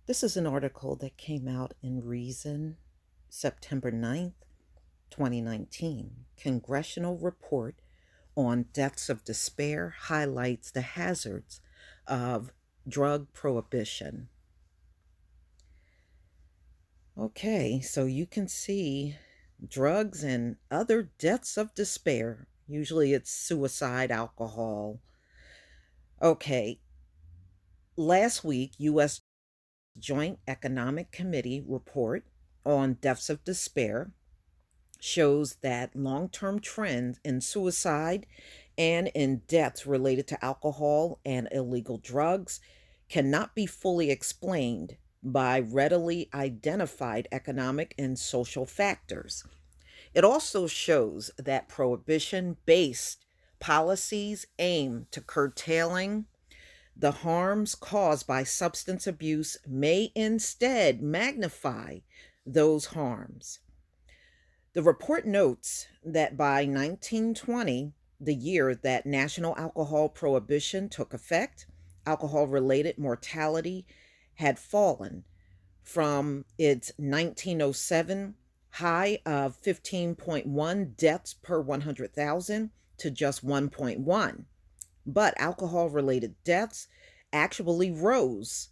This is an article that came out in Reason, September 9th, 2019. Congressional report on deaths of despair highlights the hazards of drug prohibition. Okay, so you can see drugs and other deaths of despair. Usually it's suicide, alcohol. Okay, last week, U.S. Joint Economic Committee report on deaths of despair shows that long term trends in suicide and in deaths related to alcohol and illegal drugs cannot be fully explained by readily identified economic and social factors. It also shows that prohibition based policies aim to curtailing the harms caused by substance abuse may instead magnify those harms. The report notes that by 1920, the year that national alcohol prohibition took effect, alcohol related mortality had fallen from its 1907 high of 15.1 deaths per 100,000 to just 1.1. But alcohol related deaths actually rose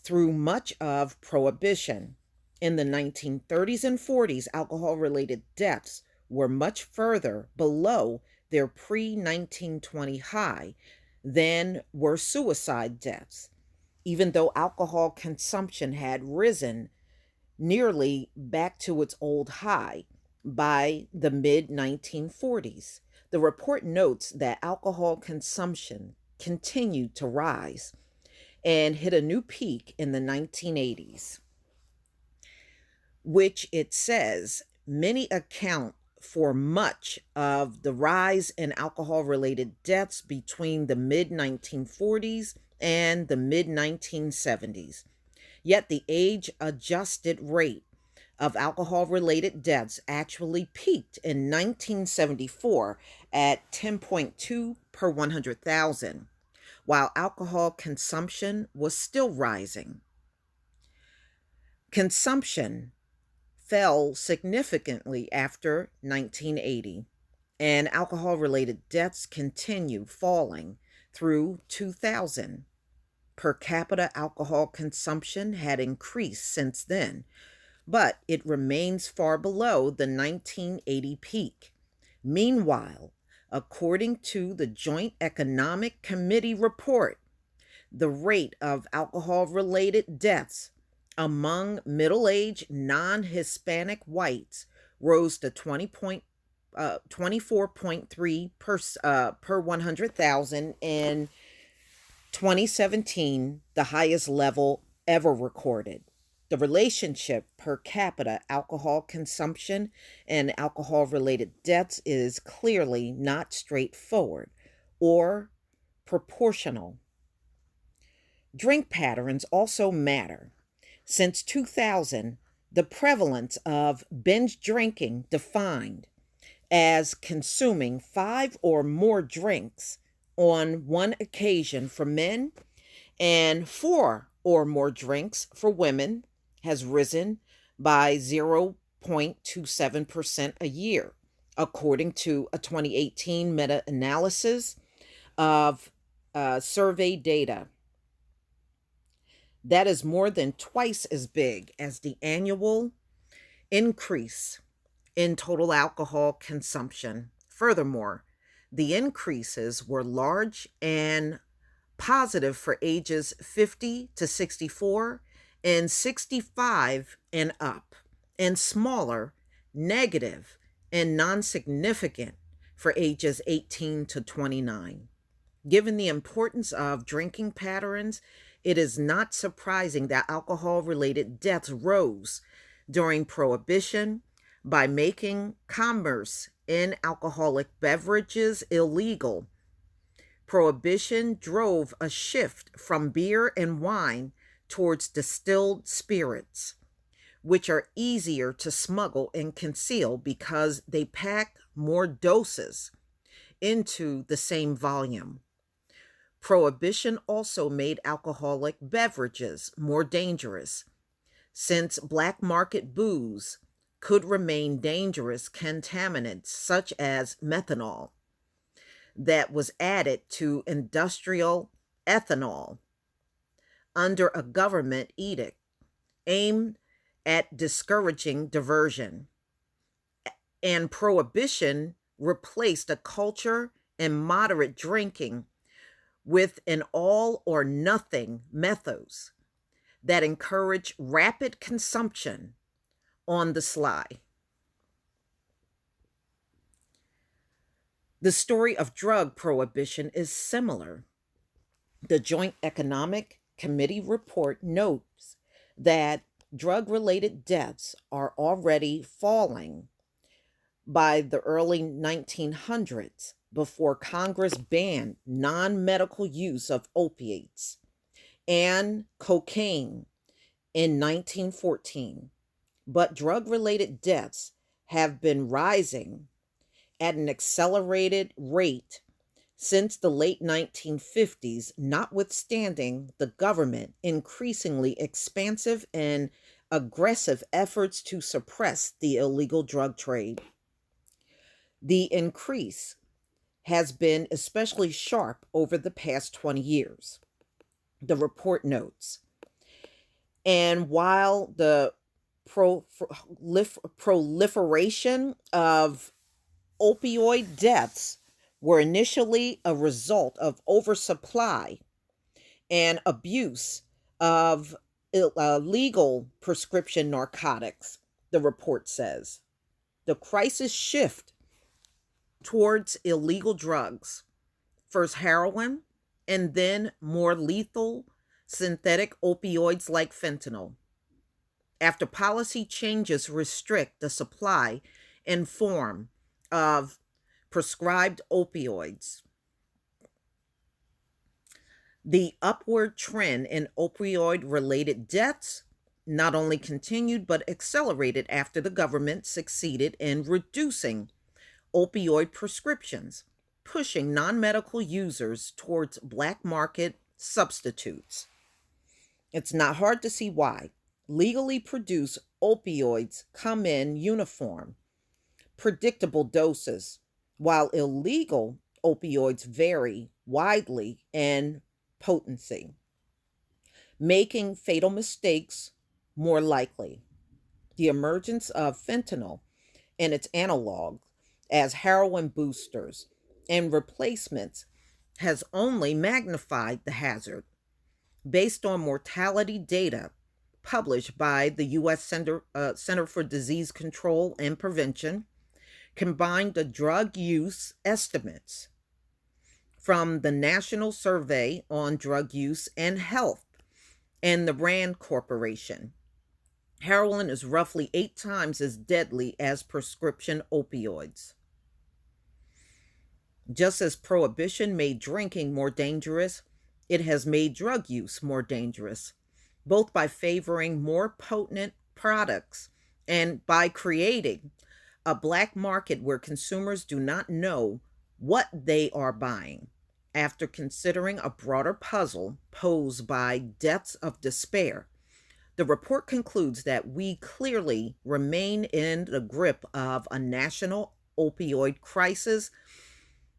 through much of Prohibition. In the 1930s and 40s, alcohol related deaths were much further below their pre 1920 high than were suicide deaths, even though alcohol consumption had risen nearly back to its old high by the mid 1940s. The report notes that alcohol consumption continued to rise and hit a new peak in the 1980s, which it says many account for much of the rise in alcohol related deaths between the mid 1940s and the mid 1970s. Yet the age adjusted rate of alcohol related deaths actually peaked in 1974 at 10.2 per 100,000, while alcohol consumption was still rising. Consumption fell significantly after 1980, and alcohol related deaths continued falling through 2000. Per capita alcohol consumption had increased since then, but it remains far below the 1980 peak. Meanwhile, according to the Joint Economic Committee report, the rate of alcohol related deaths among middle aged non Hispanic whites rose to 24.3 per 100,000 in 2017, the highest level ever recorded. The relationship per capita alcohol consumption and alcohol related deaths is clearly not straightforward or proportional. Drink patterns also matter. Since 2000, the prevalence of binge drinking, defined as consuming 5 or more drinks on one occasion for men and 4 or more drinks for women, has risen by 0.27% a year, according to a 2018 meta analysis of survey data. That is more than twice as big as the annual increase in total alcohol consumption. Furthermore, the increases were large and positive for ages 50 to 64 and 65 and up, and smaller, negative, and non significant for ages 18 to 29. Given the importance of drinking patterns, it is not surprising that alcohol related deaths rose during Prohibition by making commerce in alcoholic beverages illegal. Prohibition drove a shift from beer and wine towards distilled spirits, which are easier to smuggle and conceal because they pack more doses into the same volume. Prohibition also made alcoholic beverages more dangerous, since black market booze could remain dangerous contaminants such as methanol that was added to industrial ethanol under a government edict aimed at discouraging diversion. And prohibition replaced a culture and moderate drinking with an all or nothing methods that encourage rapid consumption on the sly. The story of drug prohibition is similar. The Joint Economic Committee report notes that drug related deaths are already falling by the early 1900s, before Congress banned non medical use of opiates and cocaine in 1914. But drug related deaths have been rising at an accelerated rate since the late 1950s, notwithstanding the government increasingly expansive and aggressive efforts to suppress the illegal drug trade. The increase has been especially sharp over the past 20 years, the report notes. And while the proliferation of opioid deaths were initially a result of oversupply and abuse of illegal prescription narcotics, the report says, the crisis shift towards illegal drugs, first heroin, and then more lethal synthetic opioids like fentanyl. After policy changes restrict the supply and form of prescribed opioids, the upward trend in opioid-related deaths not only continued but accelerated after the government succeeded in reducing opioid prescriptions, pushing non-medical users towards black market substitutes. It's not hard to see why. Legally produced opioids come in uniform, predictable doses, while illegal opioids vary widely in potency, making fatal mistakes more likely. The emergence of fentanyl and its analogs as heroin boosters and replacements has only magnified the hazard. Based on mortality data published by the U.S. Center for Disease Control and Prevention, combined the drug use estimates from the National Survey on Drug Use and Health and the Rand Corporation. Heroin is roughly 8 times as deadly as prescription opioids. Just as prohibition made drinking more dangerous, it has made drug use more dangerous, both by favoring more potent products and by creating a black market where consumers do not know what they are buying. After considering a broader puzzle posed by deaths of despair, the report concludes that we clearly remain in the grip of a national opioid crisis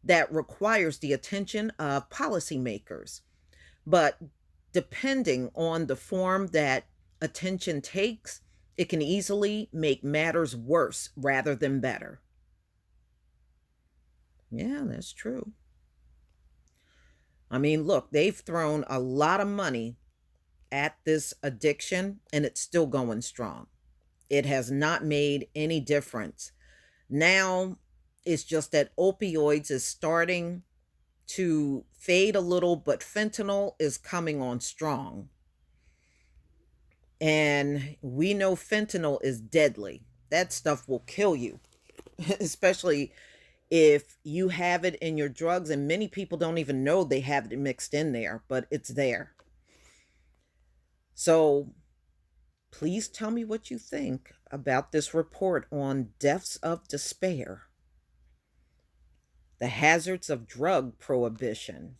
that requires the attention of policymakers. But depending on the form that attention takes, it can easily make matters worse rather than better. Yeah, that's true. I mean, look, they've thrown a lot of money at this addiction and it's still going strong. It has not made any difference. Now it's just that opioids is starting to fade a little, but fentanyl is coming on strong. And we know fentanyl is deadly. That stuff will kill you, especially if you have it in your drugs. And many people don't even know they have it mixed in there, but it's there. So please tell me what you think about this report on deaths of despair, the hazards of drug prohibition.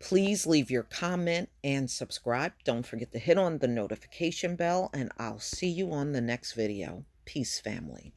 Please leave your comment and subscribe. Don't forget to hit on the notification bell, and I'll see you on the next video. Peace, family.